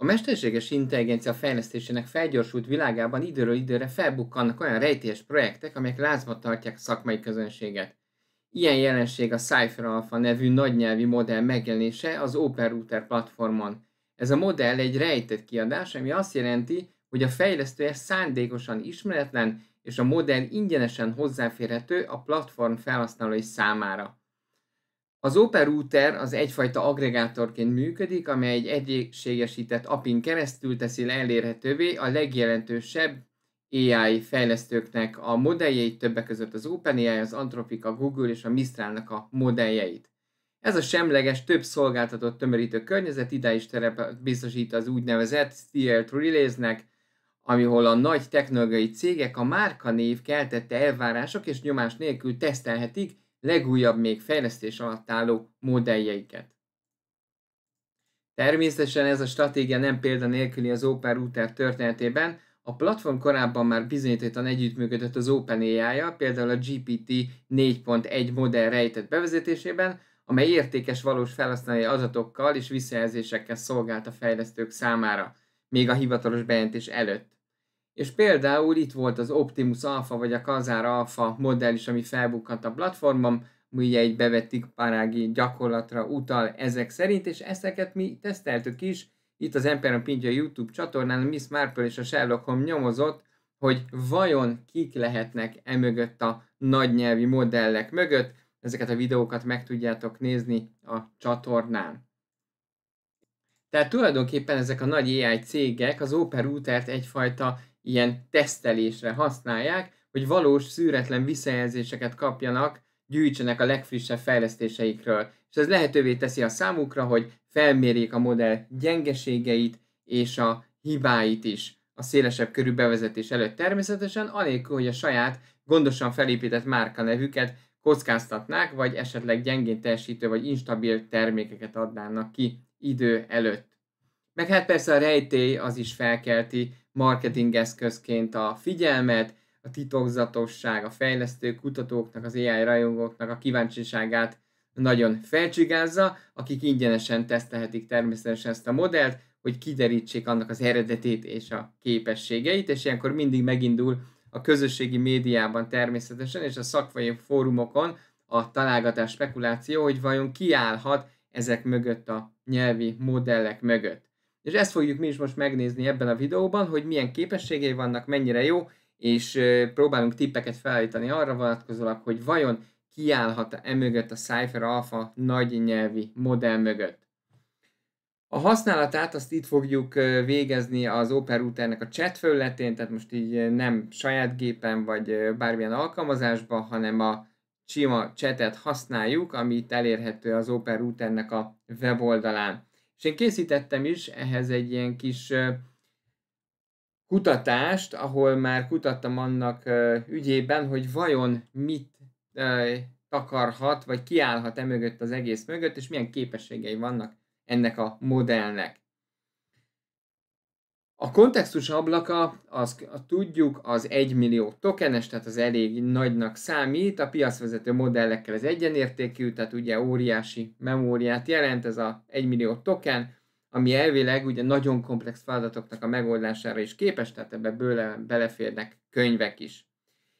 A mesterséges intelligencia fejlesztésének felgyorsult világában időről időre felbukkannak olyan rejtélyes projektek, amelyek lázba tartják a szakmai közönséget. Ilyen jelenség a Cypher Alpha nevű nagynyelvi modell megjelenése az OpenRouter platformon. Ez a modell egy rejtett kiadás, ami azt jelenti, hogy a fejlesztője szándékosan ismeretlen, és a modell ingyenesen hozzáférhető a platform felhasználói számára. Az OpenRouter az egyfajta aggregátorként működik, amely egy egységesített API-n keresztül teszi elérhetővé a legjelentősebb AI fejlesztőknek a modelljeit, többek között az OpenAI, az Anthropic, a Google és a Mistralnak a modelljeit. Ez a semleges, több szolgáltatót tömörítő környezet ideális terepet biztosít az úgynevezett Steered Release-nek, amihol a nagy technológiai cégek a márkanév keltette elvárások és nyomás nélkül tesztelhetik legújabb, még fejlesztés alatt álló modelljeiket. Természetesen ez a stratégia nem példanélküli az OpenRouter történetében. A platform korábban már bizonyítottan együttműködött az OpenAI-jal, például a GPT 4.1 modell rejtett bevezetésében, amely értékes valós felhasználói adatokkal és visszajelzésekkel szolgált a fejlesztők számára, még a hivatalos bejelentés előtt. És például itt volt az Optimus Alpha vagy a Quasar Alpha modell is, ami felbukkant a platformon, ugye egy bevett iparági gyakorlatra utal ezek szerint, és ezeket mi teszteltük is. Itt az Empire Pintja YouTube csatornán a Miss Marple és a Sherlock Holmes nyomozott, hogy vajon kik lehetnek emögött a nagynyelvi modellek mögött. Ezeket a videókat meg tudjátok nézni a csatornán. Tehát tulajdonképpen ezek a nagy AI cégek az OpenRoutert egyfajta ilyen tesztelésre használják, hogy valós, szűretlen visszajelzéseket kapjanak, gyűjtsenek a legfrissebb fejlesztéseikről. És ez lehetővé teszi a számukra, hogy felmérjék a modell gyengeségeit és a hibáit is a szélesebb körű bevezetés előtt természetesen, anélkül, hogy a saját, gondosan felépített márkanevüket kockáztatnák, vagy esetleg gyengén teljesítő vagy instabil termékeket adnának ki idő előtt. Meg hát persze a rejtély az is felkelti marketing eszközként a figyelmet, a titokzatosság, a fejlesztők, kutatóknak, az AI rajongóknak a kíváncsiságát nagyon felcsigázza, akik ingyenesen tesztelhetik természetesen ezt a modellt, hogy kiderítsék annak az eredetét és a képességeit, és ilyenkor mindig megindul a közösségi médiában természetesen, és a szakmai fórumokon a találgatás spekuláció, hogy vajon ki állhat ezek mögött a nyelvi modellek mögött. És ezt fogjuk mi is most megnézni ebben a videóban, hogy milyen képességei vannak, mennyire jó, és próbálunk tippeket felállítani arra vonatkozólag, hogy vajon ki állhat emögött a Cypher Alpha nagy nyelvi modell mögött. A használatát azt itt fogjuk végezni az OpenRouternek a chat felületén, tehát most így nem saját gépen vagy bármilyen alkalmazásban, hanem a sima chatet használjuk, ami itt elérhető az OpenRouternek a weboldalán. És én készítettem is ehhez egy ilyen kis kutatást, ahol már kutattam annak ügyében, hogy vajon mit takarhat, vagy kiállhat emögött az egész mögött, és milyen képességei vannak ennek a modellnek. A kontextus ablaka, tudjuk, az 1 millió tokenes, tehát az elég nagynak számít, a piacvezető modellekkel ez egyenértékű, tehát ugye óriási memóriát jelent ez a 1 millió token, ami elvileg ugye nagyon komplex feladatoknak a megoldására is képes, tehát ebbe beleférnek könyvek is.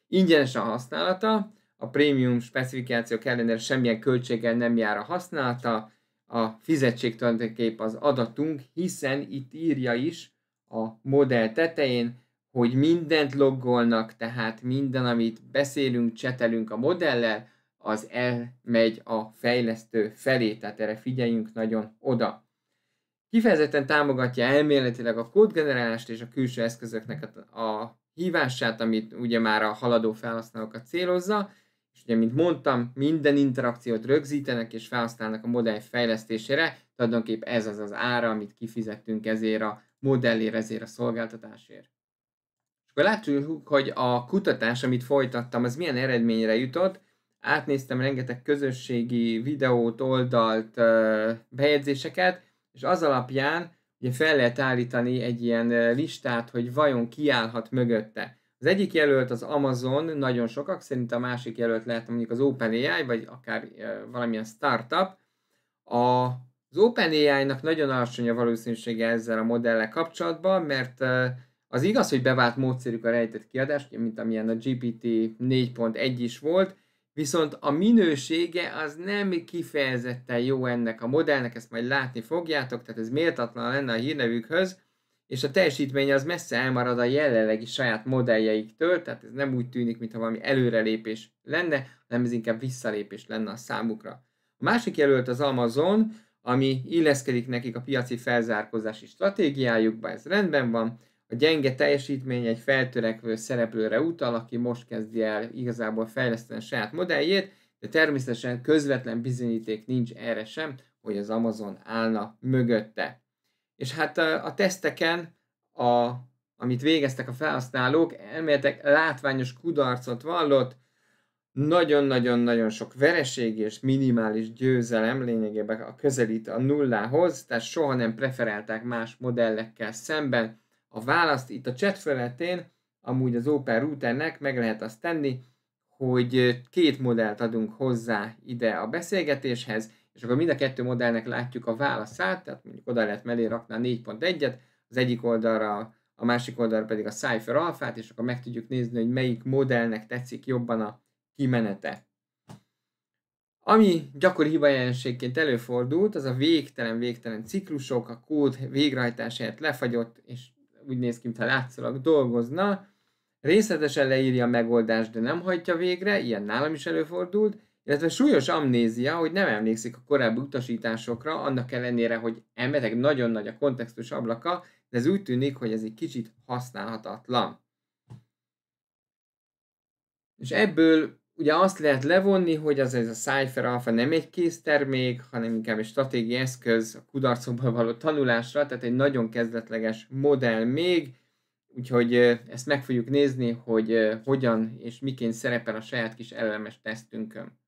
Ingyenes a használata, a prémium specifikációk ellenére semmilyen költséggel nem jár a használata, a fizetség tulajdonképp az adatunk, hiszen itt írja is a modell tetején, hogy mindent loggolnak, tehát minden, amit beszélünk, csetelünk a modellel, az elmegy a fejlesztő felé, tehát erre figyeljünk nagyon oda. Kifejezetten támogatja elméletileg a kódgenerálást és a külső eszközöknek a hívását, amit ugye már a haladó felhasználókat célozza, és ugye, mint mondtam, minden interakciót rögzítenek és felhasználnak a modell fejlesztésére, tulajdonképp ez az az ára, amit kifizettünk ezért a modellért, ezért a szolgáltatásért. És akkor látjuk, hogy a kutatás, amit folytattam, az milyen eredményre jutott. Átnéztem rengeteg közösségi videót, oldalt, bejegyzéseket, és az alapján ugye fel lehet állítani egy ilyen listát, hogy vajon ki állhat mögötte. Az egyik jelölt az Amazon, nagyon sokak szerint, a másik jelölt lehet mondjuk az OpenAI, vagy akár valamilyen startup. A Az OpenAI-nak nagyon alacsony a valószínűsége ezzel a modellel kapcsolatban, mert az igaz, hogy bevált módszerük a rejtett kiadást, mint amilyen a GPT 4.1 is volt, viszont a minősége az nem kifejezetten jó ennek a modellnek, ezt majd látni fogjátok, tehát ez méltatlan lenne a hírnevükhöz, és a teljesítmény az messze elmarad a jelenlegi saját modelljeiktől, tehát ez nem úgy tűnik, mintha valami előrelépés lenne, hanem ez inkább visszalépés lenne a számukra. A másik jelölt az Amazon, ami illeszkedik nekik a piaci felzárkózási stratégiájukba, ez rendben van. A gyenge teljesítmény egy feltörekvő szereplőre utal, aki most kezdi el igazából fejleszteni a saját modelljét, de természetesen közvetlen bizonyíték nincs erre sem, hogy az Amazon állna mögötte. És hát a teszteken, amit végeztek a felhasználók, elméletek látványos kudarcot vallott, nagyon-nagyon-nagyon sok vereség és minimális győzelem lényegében a közelít a nullához, tehát soha nem preferálták más modellekkel szemben a választ. Itt a chat felületén amúgy az Open Routernek meg lehet azt tenni, hogy két modellt adunk hozzá ide a beszélgetéshez, és akkor mind a kettő modellnek látjuk a válaszát, tehát mondjuk oda lehet mellé rakni a 4.1-et, az egyik oldalra, a másik oldalra pedig a Cypher alfát, és akkor meg tudjuk nézni, hogy melyik modellnek tetszik jobban a kimenete. Ami gyakori hibajelenségként előfordult, az a végtelen ciklusok, a kód végrehajtásáért lefagyott, és úgy néz ki, mintha látszólag dolgozna. Részletesen leírja a megoldást, de nem hajtja végre, ilyen nálam is előfordult, illetve súlyos amnézia, hogy nem emlékszik a korábbi utasításokra, annak ellenére, hogy elméletileg nagyon nagy a kontextus ablaka, de ez úgy tűnik, hogy ez egy kicsit használhatatlan. És ebből ugye azt lehet levonni, hogy ez a Cypher Alpha nem egy késztermék, hanem inkább egy stratégiai eszköz a kudarcokból való tanulásra, tehát egy nagyon kezdetleges modell még, úgyhogy ezt meg fogjuk nézni, hogy hogyan és miként szerepel a saját kis LLM-es tesztünkön.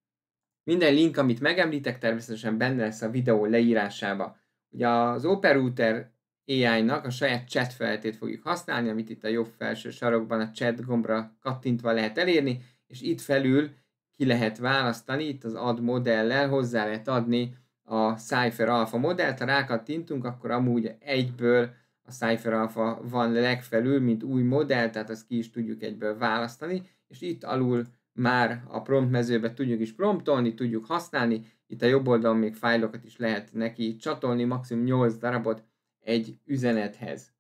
Minden link, amit megemlítek, természetesen benne lesz a videó leírásába. Ugye az Open Router AI-nak a saját chat felületét fogjuk használni, amit itt a jobb felső sarokban a chat gombra kattintva lehet elérni, és itt felül ki lehet választani, itt az add modellel hozzá lehet adni a Cypher Alpha modellt. Ha rákattintunk, akkor amúgy egyből a Cypher Alpha van legfelül, mint új modell, tehát azt ki is tudjuk egyből választani, és itt alul már a prompt mezőbe tudjuk is promptolni, tudjuk használni, itt a jobb oldalon még fájlokat is lehet neki csatolni, maximum 8 darabot egy üzenethez.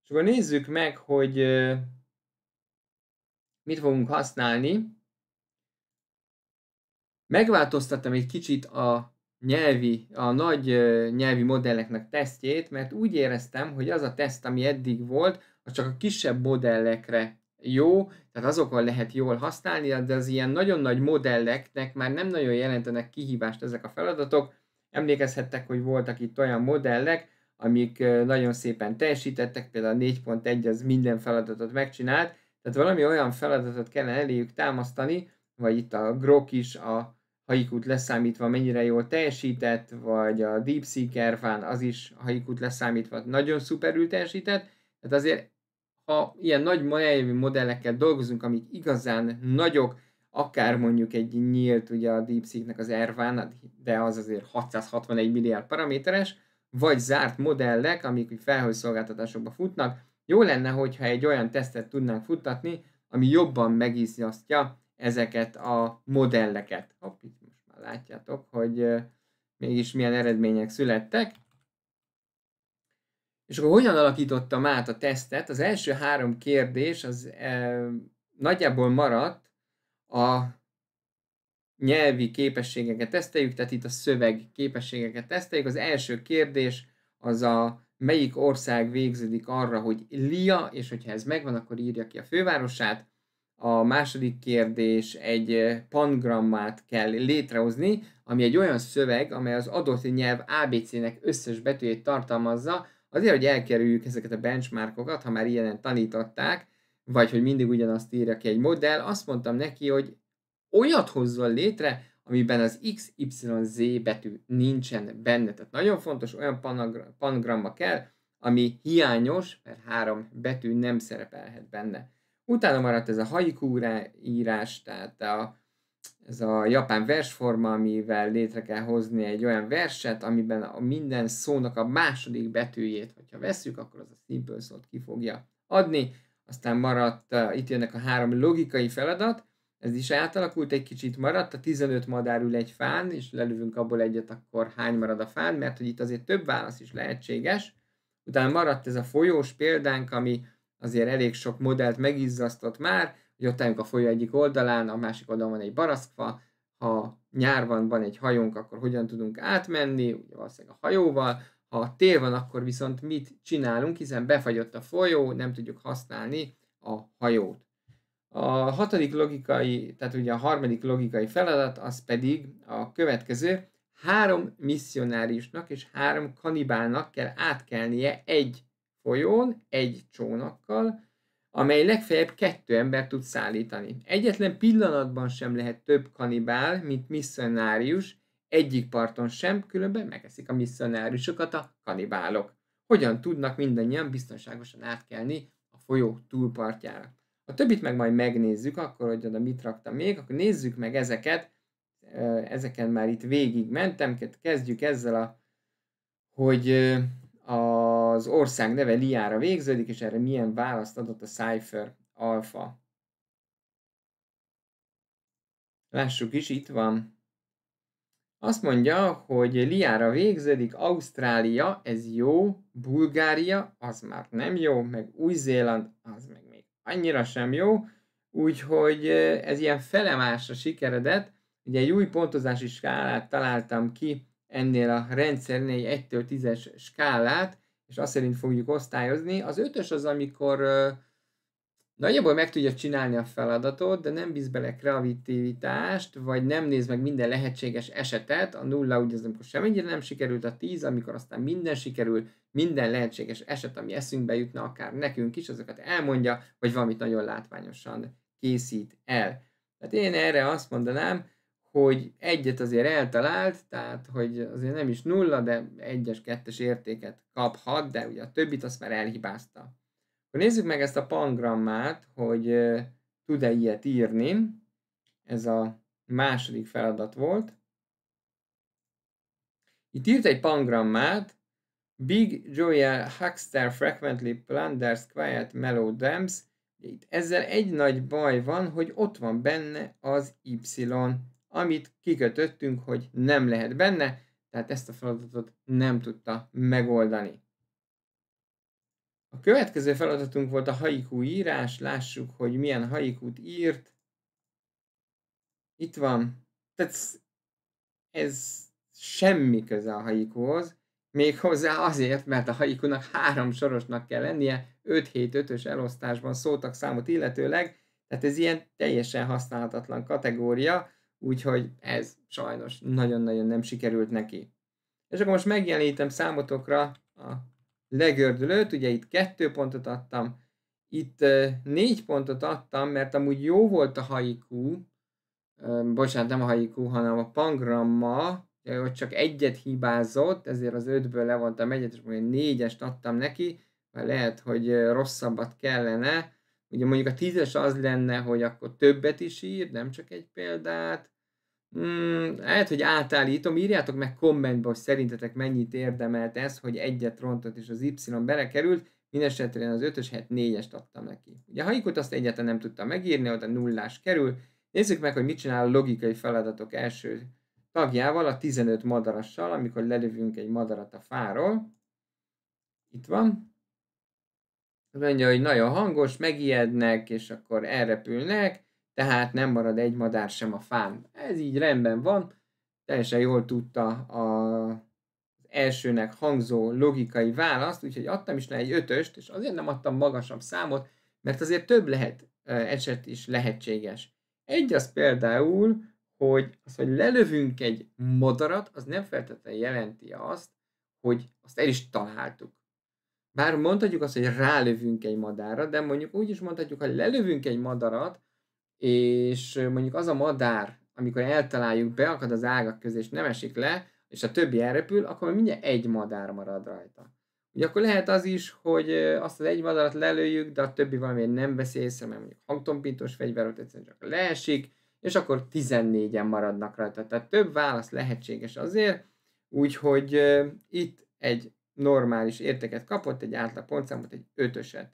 És akkor nézzük meg, hogy mit fogunk használni. Megváltoztattam egy kicsit a nagy nyelvi modelleknek tesztjét, mert úgy éreztem, hogy az a teszt, ami eddig volt, az csak a kisebb modellekre jó, tehát azokon lehet jól használni, de az ilyen nagyon nagy modelleknek már nem nagyon jelentenek kihívást ezek a feladatok. Emlékezhettek, hogy voltak itt olyan modellek, amik nagyon szépen teljesítettek, például a 4.1 az minden feladatot megcsinált, tehát valami olyan feladatot kellene eléjük támasztani, vagy itt a Grok is a Haikut leszámítva mennyire jól teljesített, vagy a DeepSeek Erván az is a Haikut leszámítva nagyon szuperül teljesített. Tehát azért, ha ilyen nagy nyelvi modellekkel dolgozunk, amik igazán nagyok, akár mondjuk egy nyílt, ugye a DeepSeeknek az Erván, de az azért 661 milliárd paraméteres, vagy zárt modellek, amik felhőszolgáltatásokba futnak, jó lenne, hogyha egy olyan tesztet tudnánk futtatni, ami jobban megizzasztja ezeket a modelleket. Hopp, itt most már látjátok, hogy mégis milyen eredmények születtek. És akkor hogyan alakítottam át a tesztet? Az első 3 kérdés az nagyjából maradt, a nyelvi képességeket teszteljük, tehát itt a szöveg képességeket teszteljük. Az első kérdés az a melyik ország végződik arra, hogy LIA, és hogyha ez megvan, akkor írja ki a fővárosát. A második kérdés egy pangrammát kell létrehozni, ami egy olyan szöveg, amely az adott nyelv ABC-nek összes betűjét tartalmazza, azért, hogy elkerüljük ezeket a benchmarkokat, ha már ilyenen tanították, vagy hogy mindig ugyanazt írja ki egy modell. Azt mondtam neki, hogy olyat hozzon létre, amiben az XYZ betű nincsen benne. Tehát nagyon fontos, olyan pangramma kell, ami hiányos, mert 3 betű nem szerepelhet benne. Utána maradt ez a haiku írás, tehát ez a japán versforma, amivel létre kell hozni egy olyan verset, amiben a minden szónak a második betűjét, hogyha vesszük, akkor az a simple szót ki fogja adni. Aztán maradt, itt jönnek a 3 logikai feladat, ez is átalakult, egy kicsit maradt, a 15 madár ül egy fán, és lelövünk abból egyet, akkor hány marad a fán, mert hogy itt azért több válasz is lehetséges. Utána maradt ez a folyós példánk, ami azért elég sok modellt megizzasztott már, hogy ott állunk a folyó egyik oldalán, a másik oldalon van egy barackfa, ha nyár van egy hajónk, akkor hogyan tudunk átmenni, ugye valószínűleg a hajóval, ha tél van, akkor viszont mit csinálunk, hiszen befagyott a folyó, nem tudjuk használni a hajót. A 6. logikai, tehát ugye a 3. logikai feladat, az pedig a következő, 3 misszionáriusnak és 3 kanibálnak kell átkelnie egy folyón, egy csónakkal, amely legfeljebb 2 ember tud szállítani. Egyetlen pillanatban sem lehet több kanibál, mint misszionárius, egyik parton sem, különben megeszik a misszionáriusokat a kanibálok. Hogyan tudnak mindannyian biztonságosan átkelni a folyó túlpartjára? A többit meg majd megnézzük, akkor, hogy oda mit raktam még, akkor nézzük meg ezeket, ezeken már itt végig mentem, kezdjük ezzel, hogy az ország neve Liára végződik, és erre milyen választ adott a Cypher Alpha. Lássuk is, itt van. Azt mondja, hogy Liára végződik, Ausztrália, ez jó, Bulgária, az már nem jó, meg Új-Zéland, az meg még annyira sem jó, úgyhogy ez ilyen felemásra sikeredett. Ugye egy új pontozási skálát találtam ki ennél a rendszernél, egy 1-től 10-es skálát, és azt szerint fogjuk osztályozni. Az 5-ös az, amikor nagyjából meg tudja csinálni a feladatot, de nem bíz bele kreativitást, vagy nem néz meg minden lehetséges esetet. A 0 ugye az, amikor semmire nem sikerült, a 10, amikor aztán minden sikerül, minden lehetséges eset, ami eszünkbe jutna, akár nekünk is, azokat elmondja, vagy valamit nagyon látványosan készít el. Tehát én erre azt mondanám, hogy egyet azért eltalált, tehát hogy azért nem is 0, de 1-es, 2-es értéket kaphat, de ugye a többit azt már elhibázta. Akkor nézzük meg ezt a pangrammát, hogy tud-e ilyet írni. Ez a második feladat volt. Itt írt egy pangrammát. Big Joel Huckster frequently plunders quiet mellow dams. Itt ezzel egy nagy baj van, hogy ott van benne az Y, amit kikötöttünk, hogy nem lehet benne, tehát ezt a feladatot nem tudta megoldani. A következő feladatunk volt a haiku írás, lássuk, hogy milyen haikut írt. Itt van, tehát ez semmi köze a haikuhoz, méghozzá azért, mert a haikunak 3 sorosnak kell lennie, 5-7-5-ös elosztásban szótak számot illetőleg, tehát ez ilyen teljesen használhatatlan kategória, úgyhogy ez sajnos nagyon-nagyon nem sikerült neki. És akkor most megjelenítem számotokra a legördülőt, ugye itt 2 pontot adtam, itt 4 pontot adtam, mert amúgy jó volt a haiku, bocsánat, nem a haiku, hanem a pangramma, hogy csak egyet hibázott, ezért az 5-ből levontam egyet, és mondjuk 4-est adtam neki, mert lehet, hogy rosszabbat kellene. Ugye mondjuk a 10-es az lenne, hogy akkor többet is ír, nem csak egy példát. Lehet, hogy átállítom, írjátok meg kommentbe, hogy szerintetek mennyit érdemelt ez, hogy egyet rontott és az Y belekerült, mindenesetre az 5-ös helyett 4-est adtam neki. Ugye a haikut azt egyáltalán nem tudtam megírni, oda nullás kerül. Nézzük meg, hogy mit csinál a logikai feladatok első tagjával, a 15 madarassal, amikor lelövünk egy madarat a fáról. Itt van. Mondja, hogy nagyon hangos, megijednek, és akkor elrepülnek, tehát nem marad egy madár sem a fán. Ez így rendben van, teljesen jól tudta az elsőnek hangzó logikai választ, úgyhogy adtam is le egy 5-öst, és azért nem adtam magasabb számot, mert azért több eset is lehetséges. Egy az például, hogy lelövünk egy madarat, az nem feltétlenül jelenti azt, hogy azt el is találtuk. Bár mondhatjuk azt, hogy rálövünk egy madárra, de mondjuk úgy is mondhatjuk, hogy lelövünk egy madarat, és mondjuk az a madár, amikor eltaláljuk, beakad az ágak közé, és nem esik le, és a többi elrepül, akkor mindjárt egy madár marad rajta. Ugye akkor lehet az is, hogy azt az egy madarat lelőjük, de a többi valamiért nem veszi észre, mert mondjuk hangtompítós fegyver, ott egyszerűen csak leesik, és akkor 14-en maradnak rajta. Tehát több válasz lehetséges azért, úgyhogy itt egy normális értéket kapott, egy átlag pontszámot, egy 5-öset.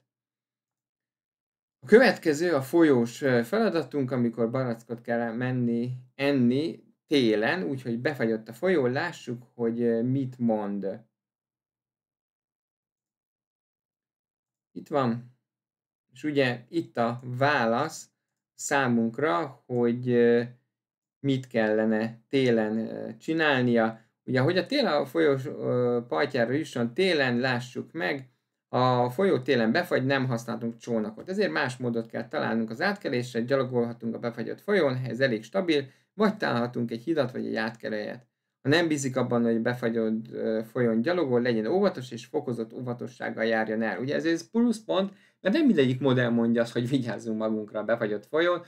A következő a folyós feladatunk, amikor barackot kell enni télen, úgyhogy befagyott a folyó, lássuk, hogy mit mond. Itt van, és ugye itt a válasz számunkra, hogy mit kellene télen csinálnia. Ugye, hogy a télen a folyó partjára jusson télen, lássuk meg, a folyó télen befagy, nem használtunk csónakot. Ezért más módot kell találnunk az átkelésre, gyalogolhatunk a befagyott folyón, ez elég stabil, vagy találhatunk egy hidat vagy egy átkelőjét. Ha nem bízik abban, hogy befagyott folyón gyalogol, legyen óvatos és fokozott óvatossággal járjon el. Ugye ez pluszpont, mert nem mindegyik modell mondja azt, hogy vigyázzunk magunkra a befagyott folyón,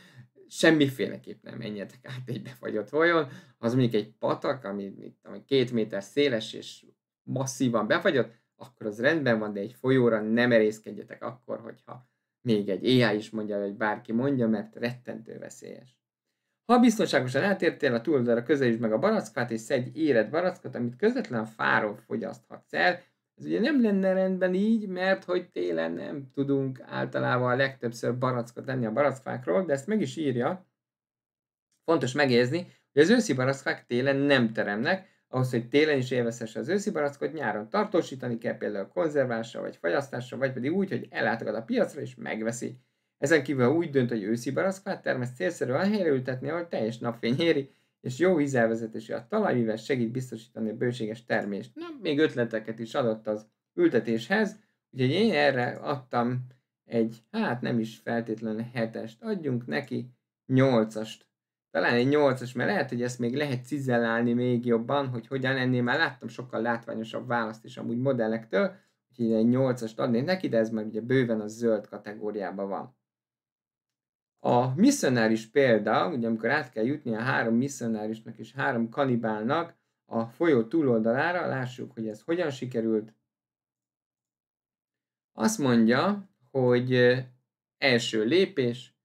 semmiféleképp nem menjetek át egy befagyott folyón, az mondjuk egy patak, ami 2 méter széles és masszívan befagyott, akkor az rendben van, de egy folyóra nem merészkedjetek akkor, hogyha még egy AI is mondja, vagy bárki mondja, mert rettentő veszélyes. Ha biztonságosan átértél, a túloldalra közelítsd meg a barackfát, és szedj érett barackot, amit közvetlenül a fáról fogyaszthatsz el. Ez ugye nem lenne rendben így, mert hogy télen nem tudunk általában legtöbbször barackot lenni a barackfákról, de ezt meg is írja. Fontos megjegyezni, hogy az őszi barackfák télen nem teremnek, ahhoz, hogy télen is élvezhesse az őszi barackot, nyáron tartósítani kell például konzerválásra vagy fagyasztásra, vagy pedig úgy, hogy ellátogat a piacra és megveszi. Ezen kívül, ha úgy dönt, hogy őszi barackfát termeszt, célszerű olyan helyre ültetni, ahol teljes napfény éri, és jó vízelvezetési a talaj, mivel segít biztosítani a bőséges termést. Na, még ötleteket is adott az ültetéshez, úgyhogy én erre adtam egy, hát nem is feltétlenül 7-est, adjunk neki 8-ast. Talán egy 8-as, mert lehet, hogy ezt még lehet cizellálni még jobban, hogy hogyan ennél már láttam sokkal látványosabb választ is amúgy modellektől, úgyhogy egy 8-ast adnék neki, de ez már ugye bőven a zöld kategóriában van. A misszionáris példa, ugye amikor át kell jutni a 3 misszionárisnak és 3 kanibálnak a folyó túloldalára, lássuk, hogy ez hogyan sikerült. Azt mondja, hogy első lépés,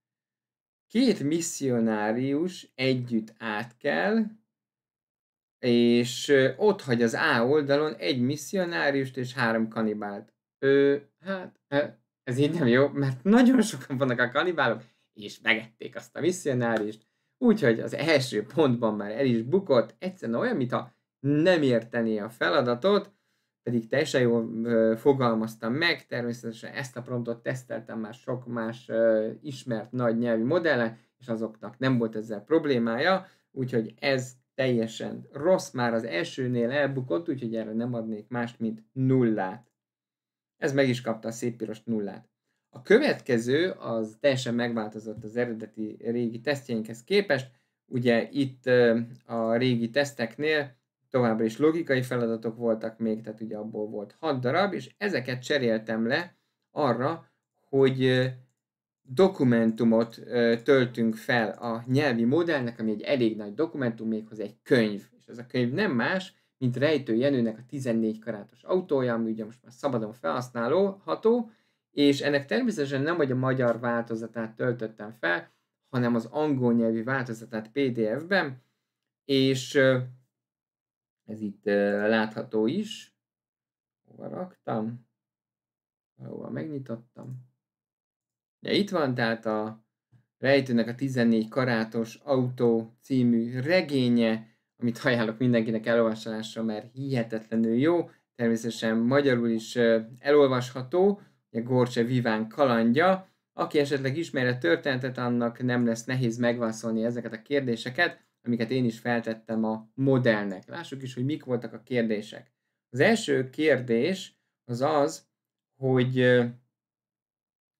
2 misszionárius együtt át kell, és ott hagy az A oldalon egy misszionáriust és 3 kanibált. Hát ez így nem jó, mert nagyon sokan vannak a kanibálok, és megették azt a misszionárist, úgyhogy az első pontban már el is bukott, egyszerűen olyan, mintha nem értené a feladatot, pedig teljesen jól fogalmaztam meg, természetesen ezt a promptot teszteltem már sok más ismert nagy nyelvi modellen, és azoknak nem volt ezzel problémája, úgyhogy ez teljesen rossz, már az elsőnél elbukott, úgyhogy erre nem adnék mást, mint 0. Ez meg is kapta a szép piros 0. A következő az teljesen megváltozott az eredeti régi tesztjeinkhez képest. Ugye itt a régi teszteknél továbbra is logikai feladatok voltak még, tehát ugye abból volt 6 darab, és ezeket cseréltem le arra, hogy dokumentumot töltünk fel a nyelvi modellnek, ami egy elég nagy dokumentum, méghozzá egy könyv. És ez a könyv nem más, mint Rejtő Jenőnek a 14 karátos autója, ami ugye most már szabadon felhasználható, és ennek természetesen nem a magyar változatát töltöttem fel, hanem az angol nyelvi változatát PDF-ben, és ez itt látható is. Hova raktam? Hova megnyitottam? Ja, itt van tehát a Rejtőnek a 14 karátos autó című regénye, amit ajánlok mindenkinek elolvasásra, mert hihetetlenül jó. Természetesen magyarul is elolvasható, ugye Gorcse Viván kalandja. Aki esetleg ismeri a történetet, annak nem lesz nehéz megválaszolni ezeket a kérdéseket, amiket én is feltettem a modellnek. Lássuk is, hogy mik voltak a kérdések. Az első kérdés az az, hogy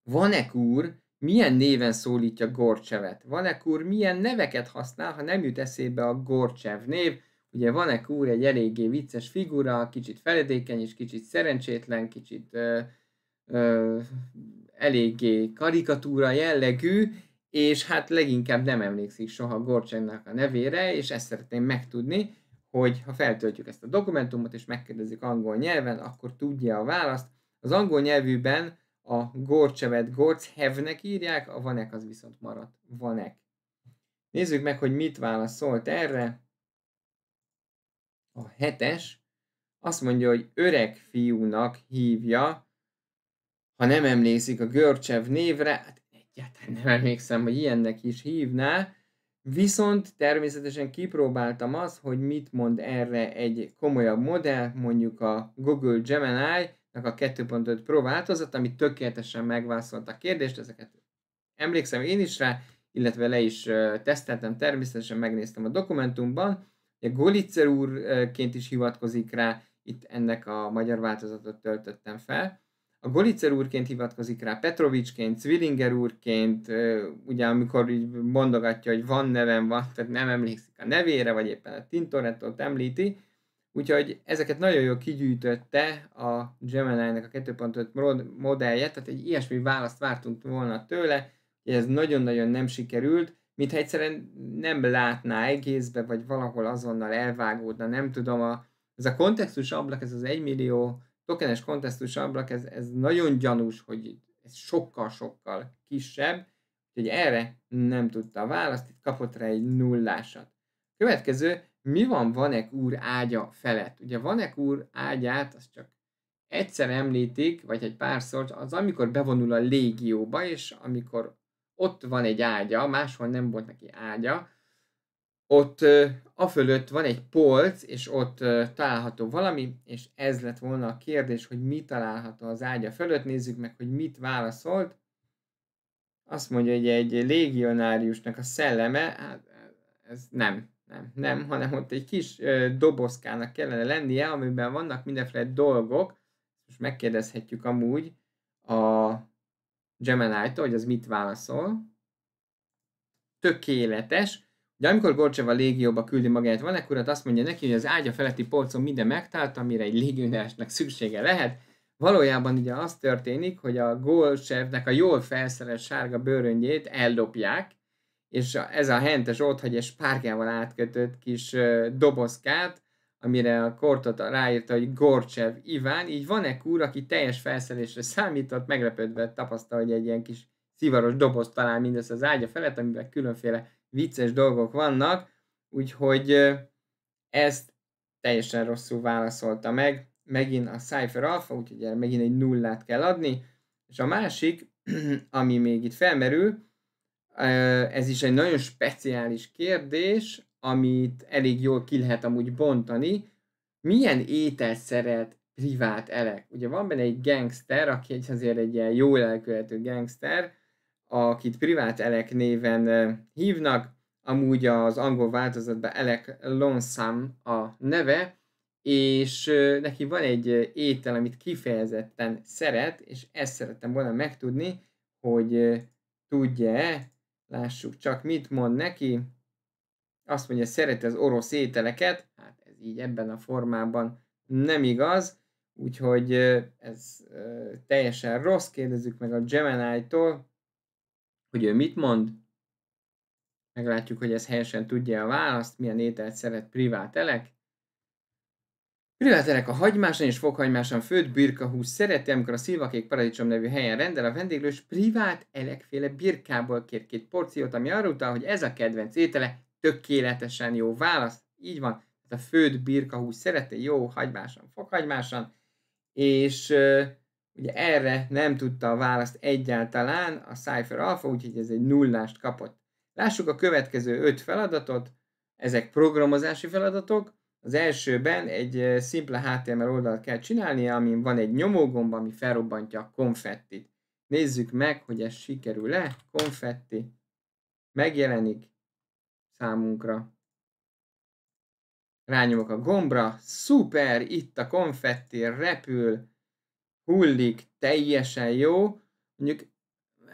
Vanek úr milyen néven szólítja Gorcsevet? Vanek úr milyen neveket használ, ha nem jut eszébe a Gorcsev név? Ugye Vanek úr egy eléggé vicces figura, kicsit feledékeny és kicsit szerencsétlen, kicsit eléggé karikatúra jellegű, és hát leginkább nem emlékszik soha Gorcsevnak a nevére, és ezt szeretném megtudni, hogy ha feltöltjük ezt a dokumentumot, és megkérdezzük angol nyelven, akkor tudja a választ. Az angol nyelvűben a Gorcsevet Gorchevnek írják, a Vanek az viszont maradt Vanek. Nézzük meg, hogy mit válaszolt erre. A 7-es azt mondja, hogy öreg fiúnak hívja, ha nem emlékszik a Görcsev névre, hát egyáltalán nem emlékszem, hogy ilyennek is hívná, viszont természetesen kipróbáltam azt, hogy mit mond erre egy komolyabb modell, mondjuk a Google Gemini-nak a 2.5 Pro változat, ami tökéletesen megválaszolta a kérdést, ezeket emlékszem én is rá, illetve le is teszteltem, természetesen megnéztem a dokumentumban, ugye Golitzer úrként is hivatkozik rá, itt ennek a magyar változatot töltöttem fel. A Golitzer úrként hivatkozik rá, Petrovicsként, Zwillinger úrként, ugye amikor így mondogatja, hogy van nevem, van, tehát nem emlékszik a nevére, vagy éppen a Tintorettot említi, úgyhogy ezeket nagyon jól kigyűjtötte a Gemini-nek a 2.5 modellje, tehát egy ilyesmi választ vártunk volna tőle, ez nagyon-nagyon nem sikerült, mintha egyszerűen nem látná egészbe, vagy valahol azonnal elvágódna, nem tudom, ez a kontextus ablak, ez az 1 millió tokenes kontextus ablak, ez nagyon gyanús, hogy ez sokkal-sokkal kisebb, úgyhogy erre nem tudta a választ, itt kapott rá egy nullásat. Következő, mi van Vanek úr ágya felett? Ugye Vanek úr ágyát, azt csak egyszer említik, vagy egy párszor, az amikor bevonul a légióba, és amikor ott van egy ágya, máshol nem volt neki ágya, ott afölött van egy polc, és ott található valami, és ez lett volna a kérdés, hogy mi található az ágya fölött. Nézzük meg, hogy mit válaszolt. Azt mondja, hogy egy légionáriusnak a szelleme, hát ez nem, hanem ott egy kis dobozkának kellene lennie, amiben vannak mindenféle dolgok. Most megkérdezhetjük amúgy a Gemini-tól, hogy az mit válaszol. Tökéletes. De amikor Gorcsev a légióba küldi magát Vanek urat, azt mondja neki, hogy az ágya feletti polcon minden megtalálta, amire egy légionárosnak szüksége lehet. Valójában ugye az történik, hogy a Gorcsevnek a jól felszerelt sárga bőröngyét eldobják, és ez a hentes otthagy egy spárgával átkötött kis dobozkát, amire a kortot ráírta, hogy Gorcsev Iván, így Vanek úr, aki teljes felszerelésre számított, meglepődve tapasztal, hogy egy ilyen kis szivaros doboz talál mindezt az ágya felett, amiben különféle vicces dolgok vannak, úgyhogy ezt teljesen rosszul válaszolta meg, megint a Cypher Alpha, úgyhogy erre megint egy nullát kell adni, és a másik, ami még itt felmerül, ez is egy nagyon speciális kérdés, amit elég jól ki lehet amúgy bontani. Milyen ételt szeret privát Elek? Ugye van benne egy gangster, aki azért egy ilyen jól elkövető gangster, akit privát Elek néven hívnak, amúgy az angol változatban Alec Lonesome a neve, és neki van egy étel, amit kifejezetten szeret, és ezt szerettem volna megtudni, hogy tudja-e. Lássuk csak, mit mond neki. Azt mondja, szereti az orosz ételeket. Hát ez így ebben a formában nem igaz. Úgyhogy ez teljesen rossz. Kérdezzük meg a Gemini-tól, hogy ő mit mond. Meglátjuk, hogy ez helyesen tudja a választ. Milyen ételt szeret privát Elek. Privát Elek a hagymáson és fokhagymáson főtt birkahús szereti, amikor a Szilvakék Paradicsom nevű helyen rendel, a vendéglős privát Elekféle birkából kér 2 porciót, ami arra utal, hogy ez a kedvenc étele, tökéletesen jó válasz. Így van, ez a főtt birkahús szereti, jó hagymáson, fokhagymáson, és ugye erre nem tudta a választ egyáltalán a Cypher Alpha, úgyhogy ez egy nullást kapott. Lássuk a következő 5 feladatot, ezek programozási feladatok. Az elsőben egy szimpla HTML oldalt kell csinálnia, amin van egy nyomógomb, ami felrobbantja a konfettit. Nézzük meg, hogy ez sikerül-e. Konfetti megjelenik számunkra. Rányomok a gombra. Szuper! Itt a konfetti repül, hullik, teljesen jó. Mondjuk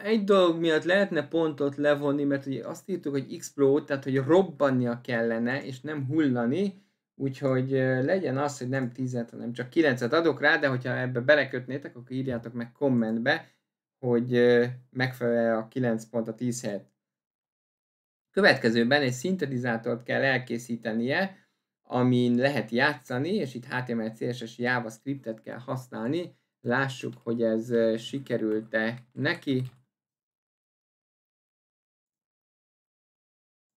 egy dolog miatt lehetne pontot levonni, mert ugye azt írtuk, hogy explode, tehát hogy robbannia kellene, és nem hullani, úgyhogy legyen az, hogy nem 10-et, hanem csak 9-et adok rá, de hogyha ebbe belekötnétek, akkor írjátok meg kommentbe, hogy megfelel a 9 pont a 10 helyett. Következőben egy szintetizátort kell elkészítenie, amin lehet játszani, és itt HTML, CSS, JavaScriptet kell használni. Lássuk, hogy ez sikerült-e neki.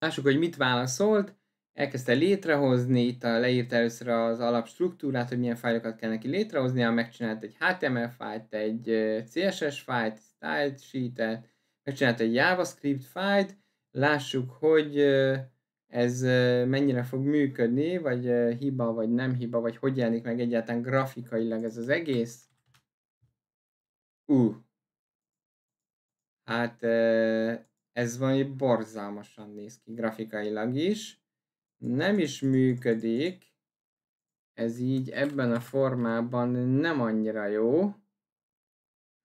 Lássuk, hogy mit válaszolt. Elkezdte létrehozni, itt leírta először az alapstruktúrát, hogy milyen fájlokat kell neki létrehoznia, megcsinált egy HTML fájlt, egy CSS fájlt, style sheetet, megcsinált egy JavaScript fájlt. Lássuk, hogy ez mennyire fog működni, vagy hiba, vagy nem hiba, vagy hogy jelenik meg egyáltalán grafikailag ez az egész. Hát ez valami borzalmasan néz ki grafikailag is. Nem is működik. Ez így ebben a formában nem annyira jó.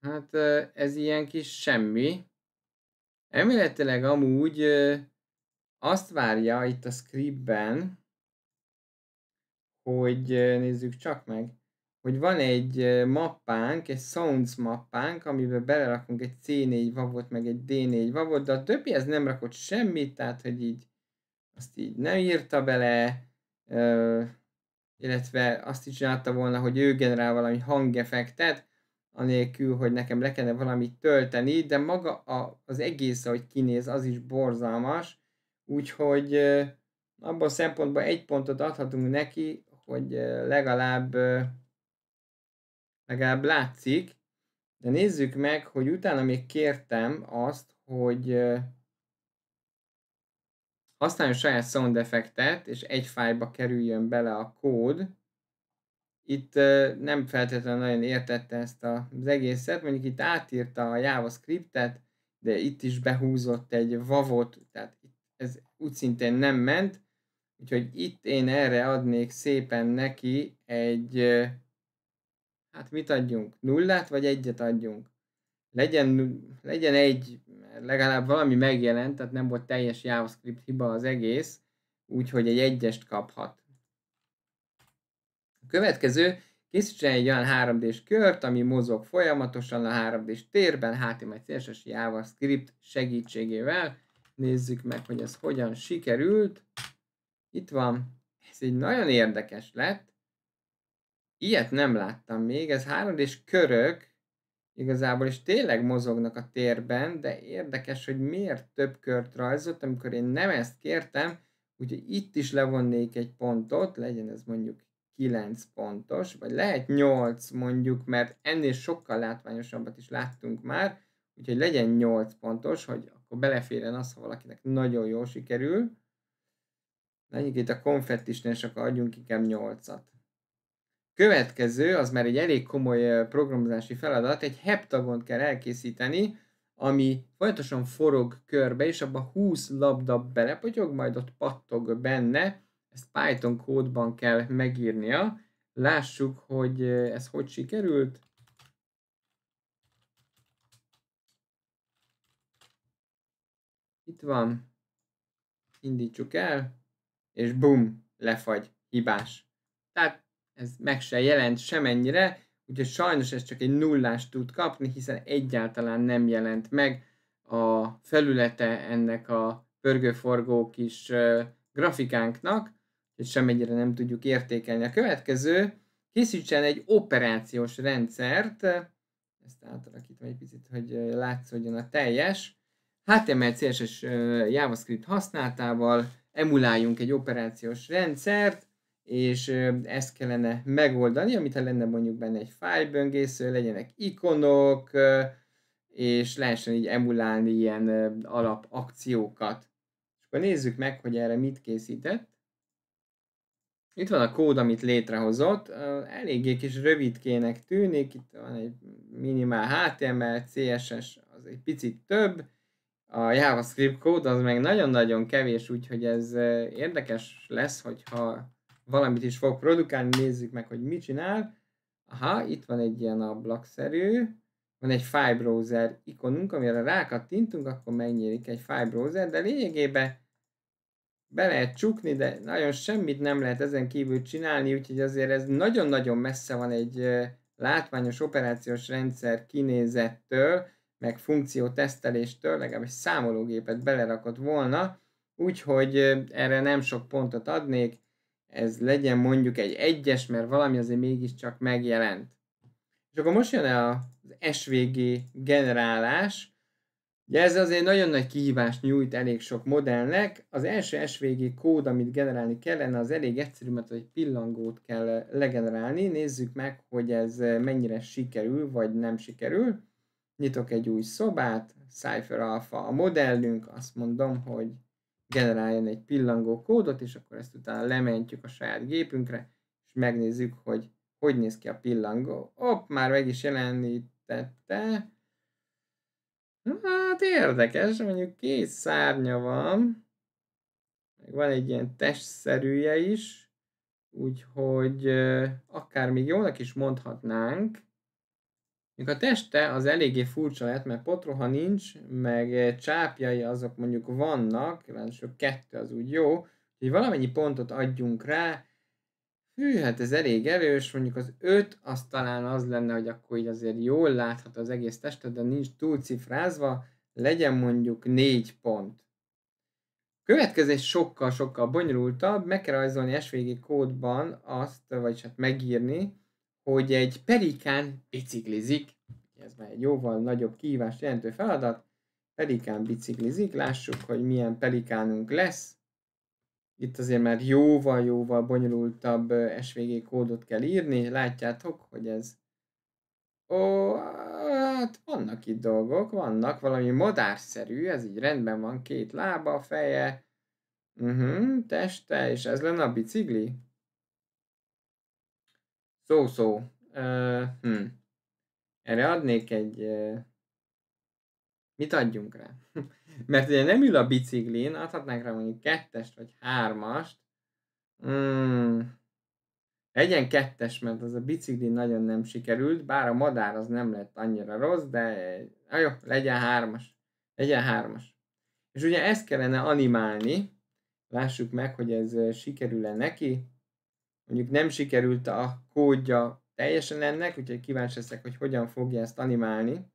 Hát ez ilyen kis semmi. Elméletileg amúgy azt várja itt a scriptben, hogy nézzük csak meg, hogy van egy mappánk, egy sounds mappánk, amiben belerakunk egy C4 vavot, meg egy D4 vavot, de a többihez nem rakott semmit, tehát hogy így azt így nem írta bele, illetve azt is csinálta volna, hogy ő generál valami hangeffektet, anélkül, hogy nekem le kellene valamit tölteni, de maga az egész, ahogy kinéz, az is borzalmas, úgyhogy abban a szempontból egy pontot adhatunk neki, hogy legalább látszik, de nézzük meg, hogy utána még kértem azt, hogy használjon saját sound effektet, és egy fájlba kerüljön bele a kód. Itt nem feltétlenül nagyon értette ezt az egészet, mondjuk itt átírta a JavaScriptet, de itt is behúzott egy vavot, tehát ez úgy szintén nem ment, úgyhogy itt én erre adnék szépen neki egy, hát mit adjunk, 0-át vagy 1-et adjunk? Legyen egy, legalább valami megjelent, tehát nem volt teljes JavaScript hiba az egész, úgyhogy egy 1-est kaphat. A következő, készítsen egy olyan 3D-s kört, ami mozog folyamatosan a 3D-s térben, HTML, CSS, JavaScript segítségével. Nézzük meg, hogy ez hogyan sikerült. Itt van. Ez egy nagyon érdekes lett. Ilyet nem láttam még. Ez 3D-s körök igazából is tényleg mozognak a térben, de érdekes, hogy miért több kört rajzolt, amikor én nem ezt kértem. Úgyhogy itt is levonnék egy pontot, legyen ez mondjuk 9 pontos, vagy lehet 8 mondjuk, mert ennél sokkal látványosabbat is láttunk már, úgyhogy legyen 8 pontos, hogy akkor beleférjen az, ha valakinek nagyon jól sikerül. Mondjuk itt a konfettisnél, és akkor adjunk inkább 8-at. Következő, az már egy elég komoly programozási feladat, egy heptagont kell elkészíteni, ami folyamatosan forog körbe, és abban 20 labda belepotyog, majd ott pattog benne, ezt Python kódban kell megírnia. Lássuk, hogy ez hogy sikerült. Itt van, indítsuk el, és bum, lefagy, hibás. Tehát ez meg se jelent semennyire, úgyhogy sajnos ez csak egy 0-ást tud kapni, hiszen egyáltalán nem jelent meg a felülete ennek a pörgőforgó kis grafikánknak, és semennyire nem tudjuk értékelni. A következő, készítsen egy operációs rendszert, ezt átalakítom egy picit, hogy látszódjon a teljes, HTML, CSS, JavaScript használatával emuláljunk egy operációs rendszert, és ezt kellene megoldani, amit ha lenne mondjuk benne egy fájlböngésző, legyenek ikonok, és lehessen így emulálni ilyen alapakciókat. És akkor nézzük meg, hogy erre mit készített. Itt van a kód, amit létrehozott, eléggé kis rövidkének tűnik, itt van egy minimál HTML, CSS, az egy picit több, a JavaScript kód az meg nagyon-nagyon kevés, úgyhogy ez érdekes lesz, hogyha valamit is fog produkálni, nézzük meg, hogy mit csinál. Aha, itt van egy ilyen ablakszerű, van egy file browser ikonunk, amire rákattintunk, akkor megnyílik egy file browser, de lényegében be lehet csukni, de nagyon semmit nem lehet ezen kívül csinálni, úgyhogy azért ez nagyon-nagyon messze van egy látványos operációs rendszer kinézettől, meg funkció teszteléstől, legalábbis számológépet belerakott volna, úgyhogy erre nem sok pontot adnék, ez legyen mondjuk egy 1-es, mert valami azért mégiscsak megjelent. És akkor most jön az SVG generálás, Ugye ez azért nagyon nagy kihívást nyújt elég sok modellnek. Az első SVG kód, amit generálni kellene, az elég egyszerű, mert egy pillangót kell legenerálni. Nézzük meg, hogy ez mennyire sikerül, vagy nem sikerül. Nyitok egy új szobát, Cypher Alpha a modellünk, azt mondom, hogy generáljon egy pillangó kódot, és akkor ezt utána lementjük a saját gépünkre, és megnézzük, hogy hogy néz ki a pillangó. Hopp, már meg is jelenítette. Hát érdekes, mondjuk 2 szárnya van, meg van egy ilyen testszerűje is, úgyhogy akár még jónak is mondhatnánk. Még a teste az eléggé furcsa lett, mert potroha nincs, meg csápjai azok mondjuk vannak, ráadásul 2 az úgy jó, hogy valamennyi pontot adjunk rá. Hű, hát ez elég erős, mondjuk az 5, az talán az lenne, hogy akkor így azért jól látható az egész testet, de nincs túlcifrázva, legyen mondjuk 4 pont. Következő egy sokkal bonyolultabb, meg kell rajzolni SVG kódban azt, vagyis hát megírni, hogy egy pelikán biciklizik, ez már egy jóval nagyobb kihívást jelentő feladat, pelikán biciklizik, lássuk, hogy milyen pelikánunk lesz. Itt azért már jóval bonyolultabb SVG kódot kell írni, látjátok, hogy ez... Ó, hát vannak itt dolgok, vannak valami madárszerű, ez így rendben van, 2 lába, feje, teste, és ez lenne a bicikli? Szó. Erre adnék egy... Mit adjunk rá? Mert ugye nem ül a biciklin, adhatnánk rá mondjuk 2-est vagy 3-ast. Legyen 2-es, mert az a biciklin nagyon nem sikerült, bár a madár az nem lett annyira rossz, de jó, legyen 3-as. Legyen 3-as. És ugye ezt kellene animálni. Lássuk meg, hogy ez sikerül-e neki. Mondjuk nem sikerült a kódja teljesen ennek, úgyhogy kíváncsi leszek, hogy hogyan fogja ezt animálni.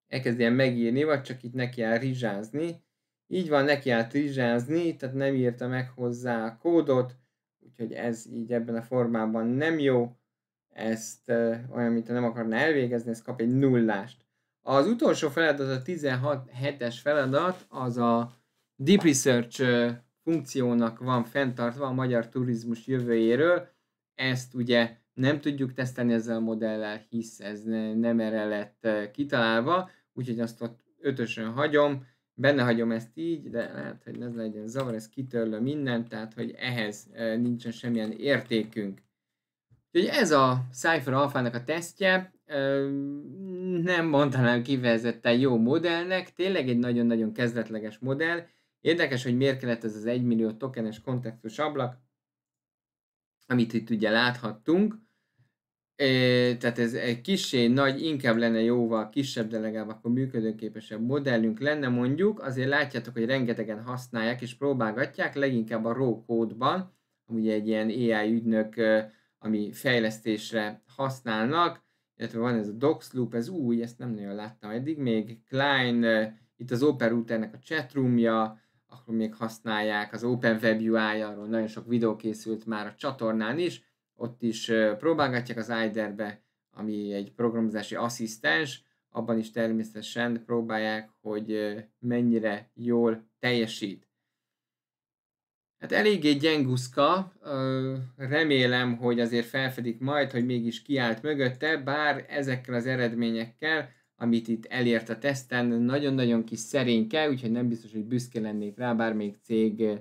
Elkezd ilyen megírni, vagy csak itt neki áll rizsázni. Így van, neki állt rizsázni, tehát nem írta meg hozzá a kódot, úgyhogy ez így ebben a formában nem jó. Ezt olyan, mint nem akarná elvégezni, ez kap egy 0-ást. Az utolsó feladat, a 16-7-es feladat, az a Deep Research funkciónak van fenntartva a magyar turizmus jövőjéről. Ezt ugye nem tudjuk tesztelni ezzel a modellel, hisz ez nem erre lett kitalálva, úgyhogy azt ott 5-ösön hagyom, benne hagyom ezt így, de lehet, hogy ez legyen zavar, ez kitörlöm mindent, tehát hogy ehhez nincsen semmilyen értékünk. Úgyhogy ez a Cypher Alpha-nak a tesztje, nem mondanám kifejezetten jó modellnek, tényleg egy nagyon-nagyon kezdetleges modell. Érdekes, hogy miért kellett ez az 1 millió tokenes kontextus ablak, amit itt ugye láthattunk. Tehát ez egy kissé nagy, inkább lenne jóval kisebb, de legalább akkor működőképesebb modellünk lenne mondjuk. Azért látjátok, hogy rengetegen használják és próbálgatják, leginkább a raw kódban, ugye egy ilyen AI ügynök, ami fejlesztésre használnak, illetve van ez a Docsloop, ez új, ezt nem nagyon láttam eddig, még Klein, itt az Open Routernek a chatroomja, akkor még használják az OpenWeb UI-ja, arról nagyon sok videó készült már a csatornán is, ott is próbálgatják az IDER-be, ami egy programozási asszisztens, abban is természetesen próbálják, hogy mennyire jól teljesít. Hát eléggé gyenguszka, remélem, hogy azért felfedik majd, hogy mégis kiállt mögötte, bár ezekkel az eredményekkel, amit itt elért a teszten, nagyon-nagyon kis szerényke, úgyhogy nem biztos, hogy büszke lennék rá bármelyik cég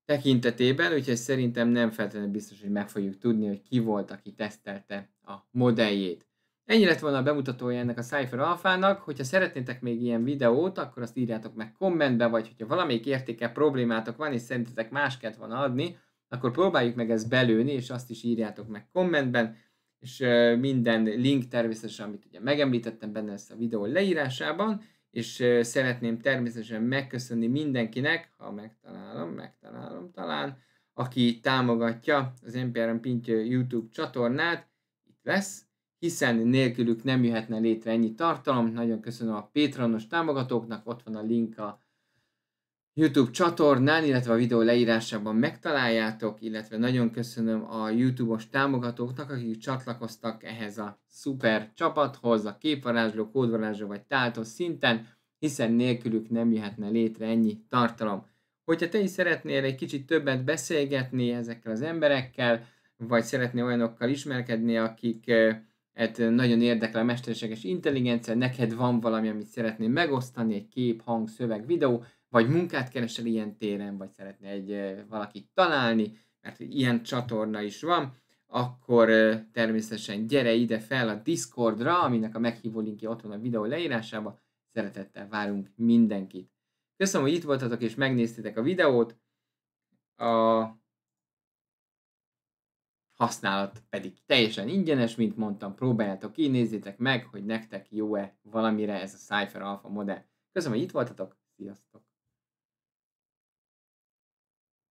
tekintetében, úgyhogy szerintem nem feltétlenül biztos, hogy meg fogjuk tudni, hogy ki volt, aki tesztelte a modelljét. Ennyi lett volna a bemutatója ennek a Cypher Alpha-nak, hogyha szeretnétek még ilyen videót, akkor azt írjátok meg kommentbe, vagy hogyha valamelyik értéke problémátok van, és szerintetek más kellett volna adni, akkor próbáljuk meg ezt belőni, és azt is írjátok meg kommentben, és minden link természetesen, amit ugye megemlítettem benne ezt a videó leírásában, és szeretném természetesen megköszönni mindenkinek, ha megtalálom talán, aki támogatja az NPRM Pinty YouTube csatornát, itt lesz, hiszen nélkülük nem jöhetne létre ennyi tartalom. Nagyon köszönöm a Patronos támogatóknak, ott van a link a YouTube csatornán, illetve a videó leírásában megtaláljátok, illetve nagyon köszönöm a YouTube-os támogatóknak, akik csatlakoztak ehhez a szuper csapathoz, a képvarázsló, kódvarázsló vagy táltos szinten, hiszen nélkülük nem jöhetne létre ennyi tartalom. Hogyha te is szeretnél egy kicsit többet beszélgetni ezekkel az emberekkel, vagy szeretnél olyanokkal ismerkedni, akik nagyon érdekel a mesterséges intelligencia, neked van valami, amit szeretnél megosztani, egy kép, hang, szöveg, videó, vagy munkát keresel ilyen téren, vagy szeretnél valakit találni, mert ilyen csatorna is van, akkor természetesen gyere ide fel a Discordra, aminek a meghívó linkje ott van a videó leírásában. Szeretettel várunk mindenkit. Köszönöm, hogy itt voltatok és megnéztétek a videót. A használat pedig teljesen ingyenes, mint mondtam, próbáljátok ki, nézzétek meg, hogy nektek jó-e valamire ez a Cypher Alpha modell. Köszönöm, hogy itt voltatok, sziasztok!